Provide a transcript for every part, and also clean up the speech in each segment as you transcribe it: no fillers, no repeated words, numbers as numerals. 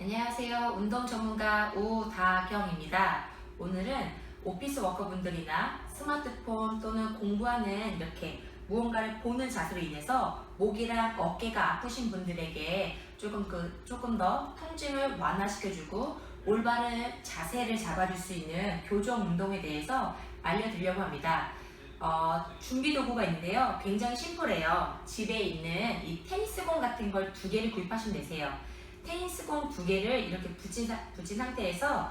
안녕하세요. 운동 전문가 우다경입니다. 오늘은 오피스 워커분들이나 스마트폰 또는 공부하는 이렇게 무언가를 보는 자세로 인해서 목이랑 어깨가 아프신 분들에게 조금 더 통증을 완화시켜주고 올바른 자세를 잡아줄 수 있는 교정 운동에 대해서 알려드리려고 합니다. 준비 도구가 있는데요. 굉장히 심플해요. 집에 있는 이 테니스공 같은 걸 2개를 구입하시면 되세요. 테니스공 2개를 이렇게 붙인 상태에서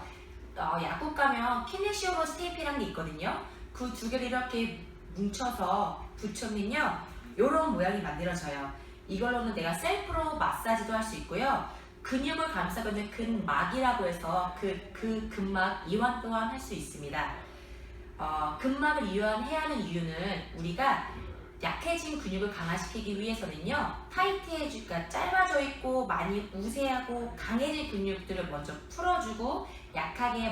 약국 가면 키네시오로즈 테이프라는 게 있거든요. 그 2개를 이렇게 뭉쳐서 붙여면요, 이런 모양이 만들어져요. 이걸로는 내가 셀프로 마사지도 할 수 있고요. 근육을 감싸고 있는 근막이라고 해서 그 근막 이완 또한 할 수 있습니다. 근막을 이완해야 하는 이유는 우리가 약해진 근육을 강화시키기 위해서는요, 타이트해지니까 짧아져 있고 많이 우세하고 강해진 근육들을 먼저 풀어주고 약하게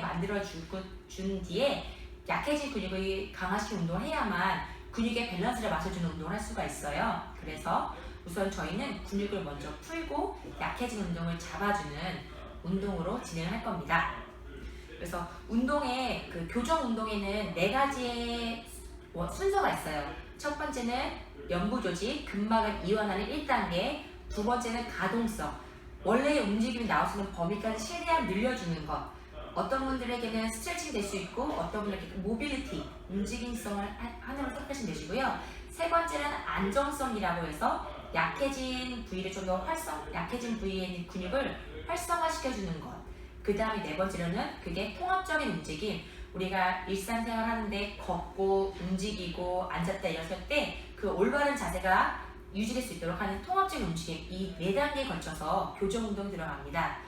준 뒤에 약해진 근육을 강화시키는 운동을 해야만 근육의 밸런스를 맞춰주는 운동을 할 수가 있어요. 그래서 우선 저희는 근육을 먼저 풀고 약해진 운동을 잡아주는 운동으로 진행할 겁니다. 그래서 교정 운동에는 4가지의 순서가 있어요. 첫 번째는 연부 조직, 근막을 이완하는 1단계, 두 번째는 가동성, 원래의 움직임이 나올 수 있는 범위까지 최대한 늘려주는 것. 어떤 분들에게는 스트레칭 될 수 있고 어떤 분들에게는 모빌리티, 움직임성을 하나로 선택하시면 되시고요. 세 번째는 안정성이라고 해서 약해진 부위에 있는 근육을 활성화시켜주는 것. 그 다음에 4번째로는 그게 통합적인 움직임, 우리가 일상생활 하는데 걷고 움직이고 앉았다 일어섰을 때 그 올바른 자세가 유지될 수 있도록 하는 통합적인 움직임, 이 4단계에 걸쳐서 교정 운동이 들어갑니다.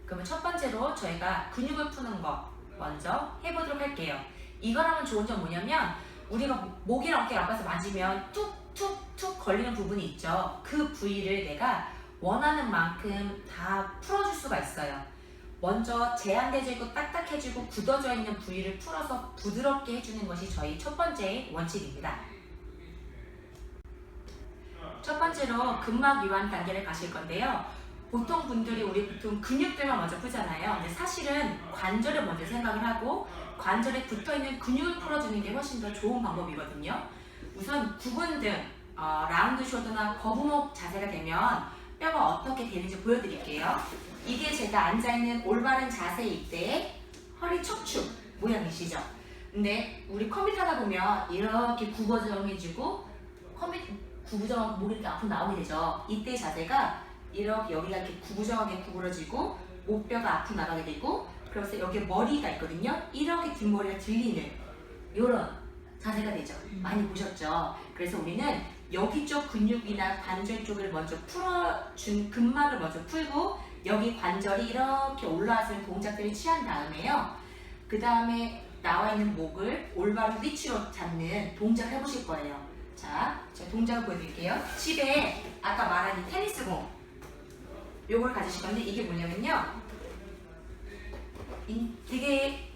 그러면 첫 번째로 저희가 근육을 푸는 거 먼저 해보도록 할게요. 이걸 하면 좋은 점 뭐냐면, 우리가 목이랑 어깨가 아파서 맞으면 툭툭툭 걸리는 부분이 있죠. 그 부위를 내가 원하는 만큼 다 풀어줄 수가 있어요. 먼저 제한되어 있고 딱딱해지고 굳어져 있는 부위를 풀어서 부드럽게 해주는 것이 저희 첫 번째 원칙입니다. 첫 번째로 근막 이완 단계를 가실 건데요. 보통 근육들만 먼저 풀잖아요. 근데 사실은 관절을 먼저 생각을 하고 관절에 붙어있는 근육을 풀어주는 게 훨씬 더 좋은 방법이거든요. 우선 구분등, 라운드 숄더나 거북목 자세가 되면 뼈가 어떻게 되는지 보여드릴게요. 이게 제가 앉아있는 올바른 자세일 때 허리 척추 모양이시죠? 근데 우리 컴퓨터 하다 보면 이렇게 구부정해지고 구부정하고 목이 이렇게 앞으로 나오게 되죠. 이때 자세가 이렇게 여기가 이렇게 구부정하게 구부러지고 목뼈가 앞으로 나가게 되고, 그래서 여기 머리가 있거든요. 이렇게 뒷머리가 들리는 이런 자세가 되죠. 많이 보셨죠? 그래서 우리는 여기 쪽 근육이나 관절 쪽을 먼저 풀어준 근막을 먼저 풀고 여기 관절이 이렇게 올라와서 동작들을 취한 다음에요. 그 다음에 나와 있는 목을 올바른 위치로 잡는 동작을 해보실 거예요. 자, 제가 동작을 보여드릴게요. 집에 아까 말한 이 테니스공, 요걸 가지실 건데 이게 뭐냐면요, 되게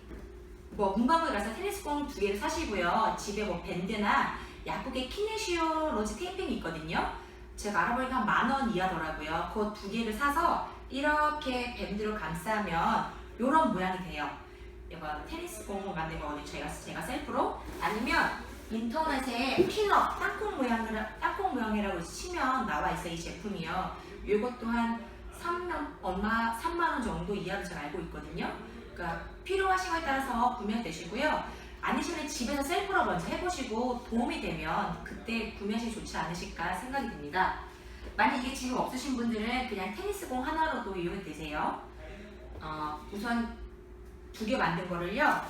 문방구에 가서 테니스공 2개를 사시고요. 집에 밴드나 약국에 키네시오로즈 테이핑이 있거든요. 제가 알아보니까 한 10,000원 이하더라고요. 그 2개를 사서 이렇게 밴드로 감싸면 이런 모양이 돼요. 이거 테니스공을 만든 거거든요. 제가 셀프로. 아니면 인터넷에 핀업 땅콩 모양이라고 치면 나와 있어요. 이 제품이요. 이것도 한 3만원 정도 이하로 제가 알고 있거든요. 그러니까 필요하신 거에 따라서 구매되시고요. 아니시면 집에서 셀프로 먼저 해보시고 도움이 되면 그때 구매하시기 좋지 않으실까 생각이 듭니다. 만약 이게 지금 없으신 분들은 그냥 테니스공 하나로도 이용이 되세요. 우선 2개 만든 거를요,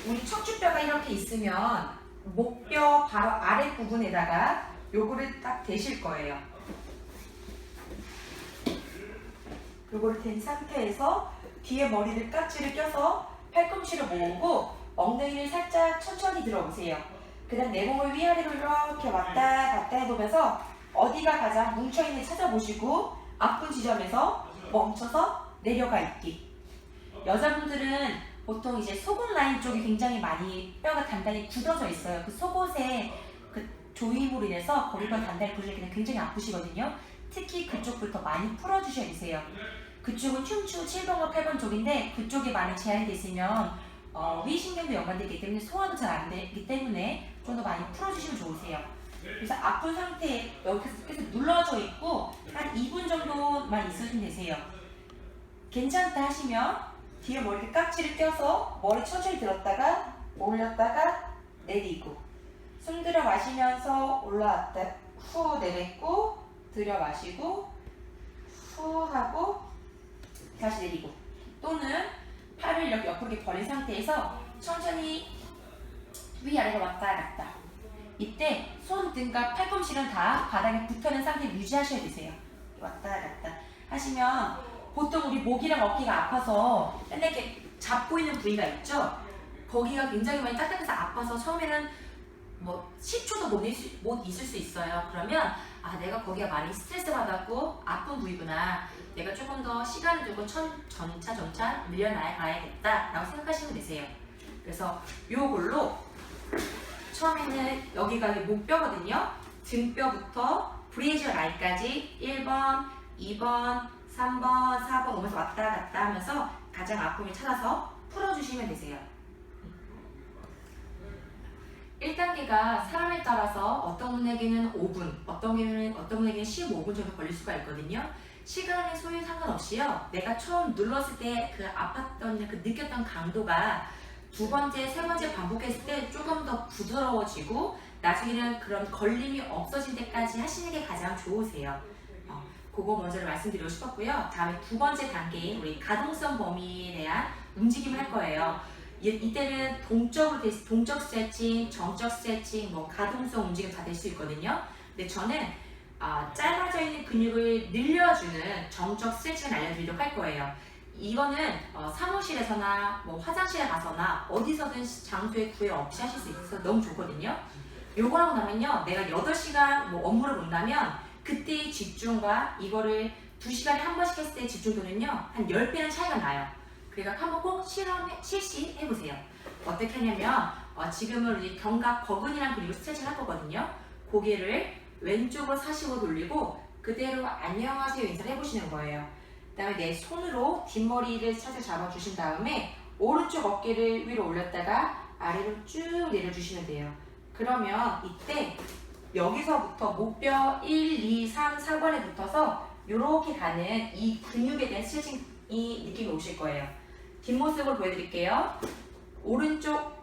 우리 척추뼈가 이렇게 있으면 목뼈 바로 아래 부분에다가 요거를 딱 대실 거예요. 요거를 댄 상태에서 뒤에 머리를 깍지를 껴서 팔꿈치를 모으고 엉덩이를 살짝 천천히 들어보세요. 그 다음 내 몸을 위아래로 이렇게 왔다 갔다 해보면서 어디가 가장 뭉쳐있는지 찾아보시고 아픈 지점에서 멈춰서 내려가 있기. 여자분들은 보통 이제 속옷 라인 쪽이 굉장히 많이 뼈가 단단히 굳어져 있어요. 그 속옷에 그 조임으로 인해서 거기가 단단히 굳어져 있기 때문에 굉장히 아프시거든요. 특히 그쪽부터 많이 풀어주셔야 되세요. 그쪽은 흉추 7번과 8번 쪽인데 그쪽이 많이 제한이 됐으면 위신경도 연관되기 때문에 소화도 잘 안 되기 때문에 좀 더 많이 풀어주시면 좋으세요. 그래서 아픈 상태에 여기서 계속 눌러져 있고 한 2분 정도만 있으시면 되세요. 괜찮다 하시면 뒤에 머리 깍지를 껴서 머리 천천히 들었다가 올렸다가 내리고 숨 들여 마시면서 올라왔다 후 내뱉고 들여 마시고 후 하고 다시 내리고 또는 팔을 이렇게 옆으로 벌린 상태에서 천천히 위아래로 왔다 갔다 이때 손 등과 팔꿈치는 다 바닥에 붙어있는 상태를 유지하셔야 되세요. 왔다 갔다 하시면 보통 우리 목이랑 어깨가 아파서 맨날 이렇게 잡고 있는 부위가 있죠? 거기가 굉장히 많이 딱딱해서 아파서 처음에는 뭐 10초도 못 있을 수 있어요. 그러면 내가 거기가 많이 스트레스 받았고 아픈 부위구나. 내가 조금 더 시간을 두고 점차 늘려나가야겠다 라고 생각하시면 되세요. 그래서 요걸로 처음에는 여기가 목뼈거든요. 등뼈부터 브레이저 라인까지 1번, 2번, 3번, 4번 오면서 왔다 갔다 하면서 가장 아픔을 찾아서 풀어주시면 되세요. 1단계가 사람에 따라서 어떤 분에게는 5분, 어떤 분에게는 15분 정도 걸릴 수가 있거든요. 시간의 소요 상관없이요. 내가 처음 눌렀을 때 그 아팠던, 그 느꼈던 강도가 두 번째, 세 번째 반복했을 때 조금 더 부드러워지고 나중에는 그런 걸림이 없어질 때까지 하시는 게 가장 좋으세요. 그거 먼저 말씀드리고 싶었고요. 다음에 두 번째 단계인 우리 가동성 범위에 대한 움직임을 할 거예요. 이때는 동적 스트레칭, 정적 스트레칭, 가동성 움직임 다 될 수 있거든요. 근데 저는 짧아져 있는 근육을 늘려주는 정적 스트레칭을 알려드리도록 할 거예요. 이거는 사무실에서나 화장실에 가서나 어디서든 장소에 구애 없이 하실 수 있어서 너무 좋거든요. 요거 하고 나면요, 내가 8시간 업무를 본다면 그때의 집중과 이거를 2시간에 한 번씩 했을 때의 집중도는요 한 10배는 차이가 나요. 그러니까 한번 꼭 실시해보세요. 어떻게 하냐면 지금은 우리 견갑 거근이라는 근육을 스트레칭 할 거거든요. 고개를 왼쪽으로 45도 돌리고 그대로 안녕하세요 인사를 해보시는 거예요. 그 다음에 내 손으로 뒷머리를 살짝 잡아주신 다음에 오른쪽 어깨를 위로 올렸다가 아래로 쭉 내려주시면 돼요. 그러면 이때 여기서부터 목뼈 1, 2, 3, 4번에 붙어서 이렇게 가는 이 근육에 대한 스트레칭이 느낌이 오실 거예요. 뒷모습을 보여드릴게요.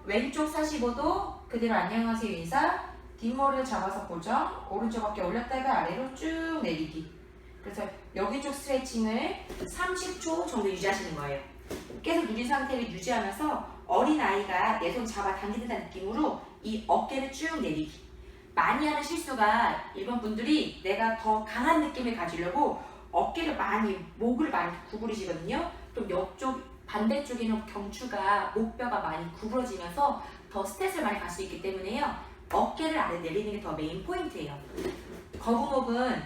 왼쪽 45도 그대로 안녕하세요 인사, 뒷머리를 잡아서 고정, 오른쪽 어깨 올렸다가 아래로 쭉 내리기. 그래서 여기 쪽 스트레칭을 30초 정도 유지하시는 거예요. 계속 누린 상태를 유지하면서 어린아이가 내 손 잡아 당기는 느낌으로 이 어깨를 쭉 내리기. 많이 하는 실수가 일반 분들이 내가 더 강한 느낌을 가지려고 어깨를 목을 많이 구부리시거든요. 그럼 옆쪽 반대쪽에는 경추가 목뼈가 많이 구부러지면서 더 스트레스를 많이 갈 수 있기 때문에요. 어깨를 아래 내리는 게 더 메인 포인트예요. 거북목은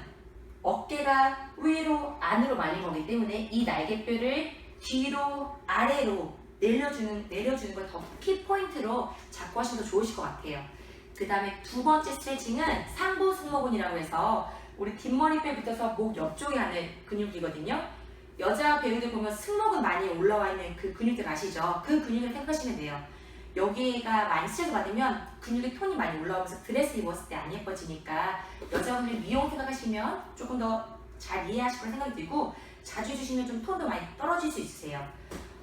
어깨가 위로 안으로 말린 거기 때문에 이 날개뼈를 뒤로 아래로 내려주는 걸 더 키 포인트로 잡고 하시면 더 좋으실 것 같아요. 그 다음에 두 번째 스트레칭은 상부 승모근이라고 해서 우리 뒷머리뼈에 붙어서 목 옆쪽에 하는 근육이거든요. 여자 배우들 보면 승모근 많이 올라와 있는 그 근육들 아시죠? 그 근육을 생각하시면 돼요. 여기가 많이 스트레스 받으면 근육의 톤이 많이 올라오면서 드레스 입었을 때 안 예뻐지니까 여자분들이 미용 생각하시면 조금 더 잘 이해하실 거라 생각이 들고 자주 해주시면 좀 톤도 많이 떨어질 수 있으세요.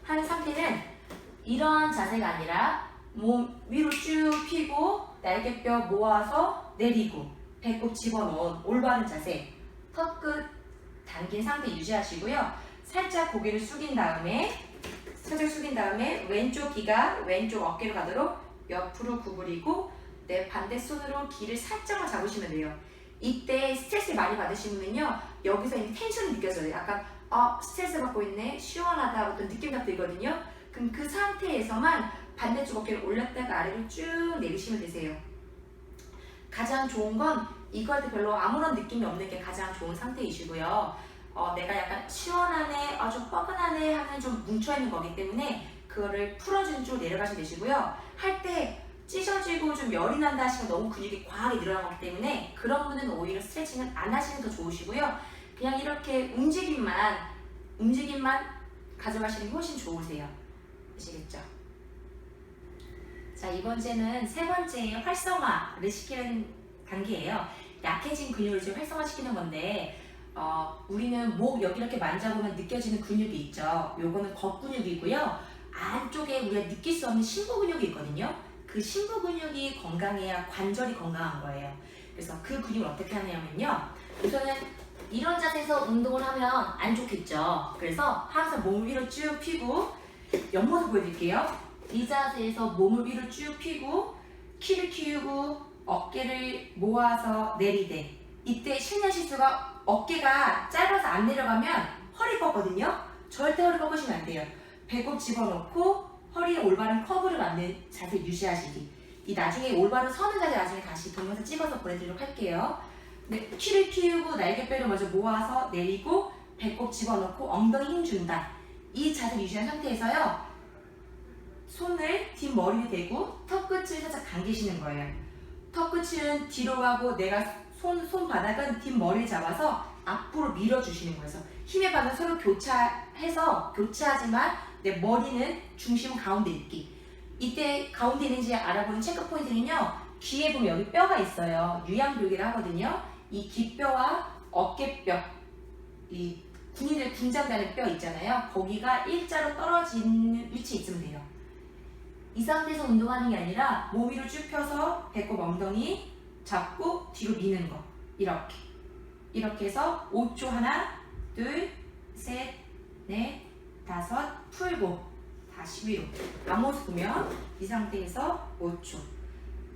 하는 상태는 이런 자세가 아니라 몸 위로 쭉 펴고 날개뼈 모아서 내리고 배꼽 집어넣은 올바른 자세, 턱끝 당긴 상태 유지하시고요. 살짝 고개를 숙인 다음에 왼쪽 귀가 왼쪽 어깨로 가도록 옆으로 구부리고 내 반대 손으로 귀를 살짝만 잡으시면 돼요. 이때 스트레스 많이 받으시면요, 여기서 이미 텐션이 느껴져요. 약간 스트레스 받고 있네, 시원하다 어떤 느낌 딱 들거든요. 그럼 그 상태에서만 반대쪽 어깨를 올렸다가 아래로 쭉 내리시면 되세요. 가장 좋은 건 이거 할 때 별로 아무런 느낌이 없는 게 가장 좋은 상태이시고요. 내가 약간 시원하네, 좀 뻐근하네 하는 좀 뭉쳐있는 거기 때문에 그거를 풀어주는 쪽으로 내려가시면 되시고요. 할 때 찢어지고 좀 열이 난다 하시면 너무 근육이 과하게 늘어난 거기 때문에 그런 분은 오히려 스트레칭은 안 하시는 게 더 좋으시고요. 그냥 이렇게 움직임만 움직임만 가져가시는 게 훨씬 좋으세요. 아시겠죠? 자, 이번 주는 세 번째 활성화를 시키는 단계예요. 약해진 근육을 지금 활성화시키는 건데 우리는 목 여기 이렇게 만져보면 느껴지는 근육이 있죠. 요거는 겉근육이고요. 안쪽에 우리가 느낄 수 없는 심부 근육이 있거든요. 그 심부 근육이 건강해야 관절이 건강한 거예요. 그래서 그 근육을 어떻게 하냐면요. 우선은 이런 자세에서 운동을 하면 안 좋겠죠. 그래서 항상 몸을 위로 쭉 펴고 옆모습 보여드릴게요. 이 자세에서 몸을 위로 쭉 펴고 키를 키우고 어깨를 모아서 내리되, 이때 실내 실수가 어깨가 짧아서 안 내려가면 허리 꺾거든요. 절대 허리 꺾으시면 안 돼요. 배꼽 집어넣고 허리에 올바른 커브를 만든 자세 유지하시기. 이 나중에 올바른 서는 자세 나중에 다시 동영상 찍어서 보내드리도록 할게요. 네, 키를 키우고 날개뼈를 먼저 모아서 내리고 배꼽 집어넣고 엉덩이 힘 준다. 이 자세를 유지한 상태에서요. 손을 뒷머리에 대고 턱끝을 살짝 당기시는 거예요. 턱끝은 뒤로 가고 내가 손바닥은 뒷머리를 잡아서 앞으로 밀어주시는 거예요. 그래서 힘의 방을 서로 교차하지만 내 머리는 중심은 가운데 있기. 이때 가운데 있는지 알아보는 체크 포인트는요. 귀에 보면 여기 뼈가 있어요. 유양벽이라 하거든요. 이 귀뼈와 어깨뼈, 이 군인들 군장되는 뼈 있잖아요. 거기가 일자로 떨어지는 위치에 있으면 돼요. 이 상태에서 운동하는 게 아니라 몸 위로 쭉 펴서 배꼽 엉덩이 잡고 뒤로 미는 거. 이렇게 해서 5초 하나, 둘, 셋, 넷, 다섯, 풀고 다시 위로. 앞모습 보면 이 상태에서 5초.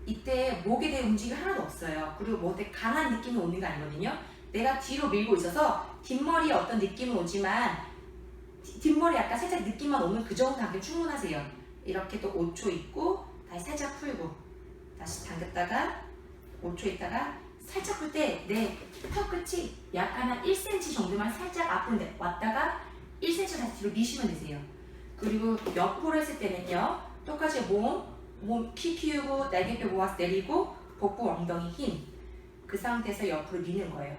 이때 목에 대한 움직임이 하나도 없어요. 그리고 뭐에 강한 느낌이 오는 거 아니거든요. 내가 뒤로 밀고 있어서 뒷머리에 어떤 느낌은 오지만 뒷머리 약간 살짝 느낌만 오면 그 정도 당기면 충분하세요. 이렇게 또 5초 있고 다시 살짝 풀고 다시 당겼다가 5초 있다가 살짝 풀 때 내 턱끝이 약간 한 1cm 정도만 살짝 앞으로 왔다가 1cm 다시 뒤로 미시면 되세요. 그리고 옆으로 했을 때는요. 똑같이 몸 키 키우고 날개뼈 모아서 내리고 복부 엉덩이 힘. 그 상태에서 옆으로 미는 거예요.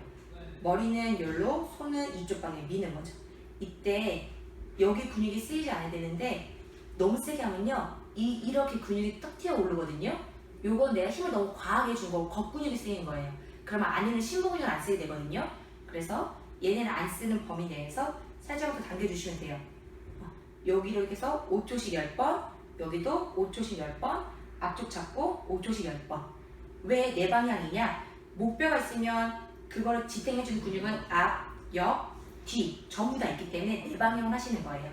머리는 여기로, 손은 이쪽 방에 미는 거죠. 이때 여기 근육이 쓰이지 않아야 되는데 너무 세게 하면요. 이렇게 근육이 떡 튀어 오르거든요. 요건 내가 힘을 너무 과하게 준 거고 겉근육이 쓰이는 거예요. 그러면 안에는 심부 근육은 안 쓰게 되거든요. 그래서 얘네는 안 쓰는 범위 내에서 살짝 더 당겨주시면 돼요. 여기로 이렇게 해서 5초씩 10번, 여기도 5초씩 10번, 앞쪽 잡고 5초씩 10번. 왜 내 방향이냐? 목뼈가 있으면 그거를 지탱해주는 근육은 앞, 옆, 뒤 전부 다 있기 때문에 내 방향을 하시는 거예요.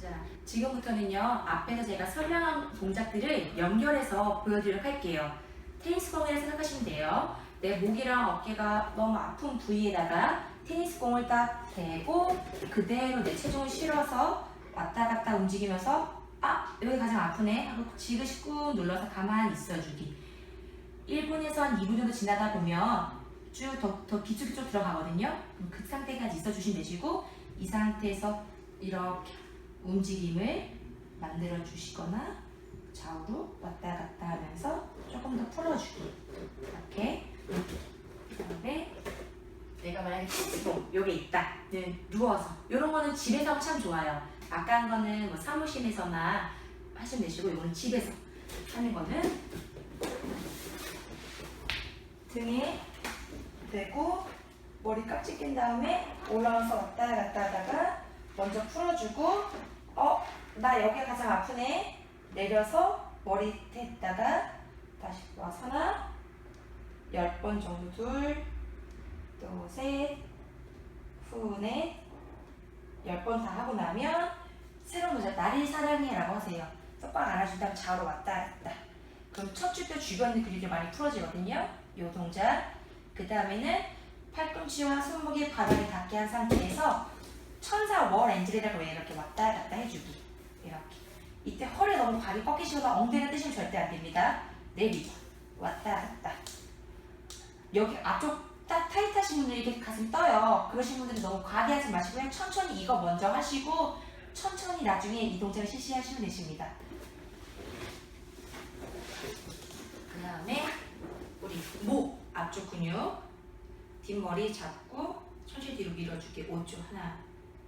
자, 지금부터는요. 앞에서 제가 설명한 동작들을 연결해서 보여드리도록 할게요. 테니스공이라 생각하시면 돼요. 내 목이랑 어깨가 너무 아픈 부위에다가 테니스공을 딱 대고 그대로 내 체중을 실어서 왔다 갔다 움직이면서 여기 가장 아프네 하고 지그시 꾹 눌러서 가만히 있어주기. 1분에서 한 2분 정도 지나다 보면 쭉 더 기축이 좀 들어가거든요. 그 상태까지 있어주시면 되시고 이 상태에서 이렇게 움직임을 만들어 주시거나 좌우로 왔다 갔다 하면서 조금 더 풀어주기. 이렇게. 그 다음에 내가 만약에 테니스공 여기 있다. 누워서. 이런 거는 집에서 하면 참 좋아요. 아까 한 거는 뭐 사무실에서나 하시면 되시고 이거는 집에서 하는 거는 등에 대고 머리 깍지 낀 다음에 올라와서 왔다 갔다 하다가 먼저 풀어주고 나 여기가 가장 아프네 내려서 머리 댔다가 다시 와서나 10번 정도 둘, 또 셋, 후 넷 10번 다 하고 나면 새로운 동작 나를 사랑해 라고 하세요. 그래서 꽉 안아준 다음 좌우로 왔다 갔다. 그럼 척추뼈 주변 근육이 많이 풀어지거든요. 이 동작. 그 다음에는 팔꿈치와 손목이 바닥에 닿게 한 상태에서 천사 월 엔젤이라고 이렇게 왔다 갔다 해주기. 이렇게. 이때 허리 너무 발이 꺾이시거나 엉덩이를 뜨시면 절대 안 됩니다. 내리고 왔다 갔다. 여기 앞쪽 딱 타이트하신 분들이 이렇게 가슴 떠요. 그러신 분들은 너무 과하게 하지 마시고요. 천천히 이거 먼저 하시고 천천히 나중에 이 동작을 실시하시면 되십니다. 그 다음에 우리 목 앞쪽 근육 뒷머리 잡고 천천히 뒤로 밀어줄게. 5초. 하나,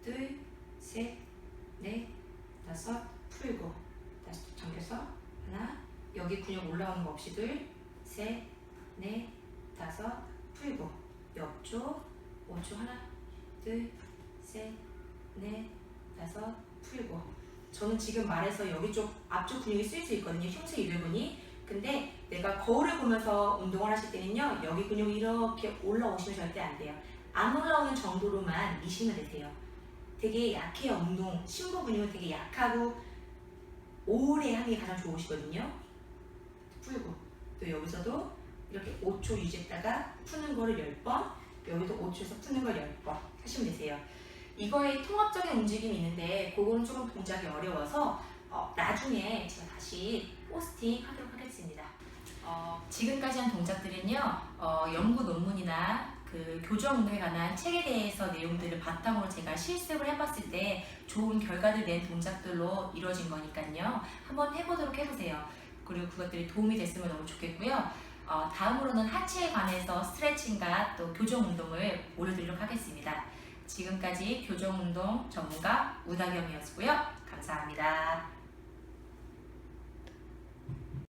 둘, 셋, 넷, 다섯, 풀고. 다시 잠겨서. 하나, 여기 근육 올라오는 거 없이 둘, 셋, 넷, 다섯, 풀고. 옆쪽. 5초. 하나, 둘, 셋, 넷, 다섯, 풀고. 저는 지금 말해서 여기 쪽 앞쪽 근육이 쓰일 수 있거든요. 흉쇄 유두근이. 근데 내가 거울을 보면서 운동을 하실 때는요, 여기 근육이 이렇게 올라오시면 절대 안 돼요. 안 올라오는 정도로만 미시면 되세요. 되게 약해요. 운동 심부 근육은 되게 약하고 오래 하는 게 가장 좋으시거든요. 풀고. 또 여기서도 이렇게 5초 유지했다가 푸는 거를 10번, 여기도 5초에서 푸는 걸 10번 하시면 되세요. 이거에 통합적인 움직임이 있는데 그거는 조금 동작이 어려워서 나중에 제가 다시 포스팅 하도록 하겠습니다. 지금까지 한 동작들은요, 연구 논문이나 그 교정 운동에 관한 책에 대해서 내용들을 바탕으로 제가 실습을 해봤을 때 좋은 결과를 낸 동작들로 이루어진 거니까요. 한번 해보도록 해보세요. 그리고 그것들이 도움이 됐으면 너무 좋겠고요. 다음으로는 하체에 관해서 스트레칭과 또 교정 운동을 올려드리도록 하겠습니다. 지금까지 교정 운동 전문가 우다경이었고요. 감사합니다.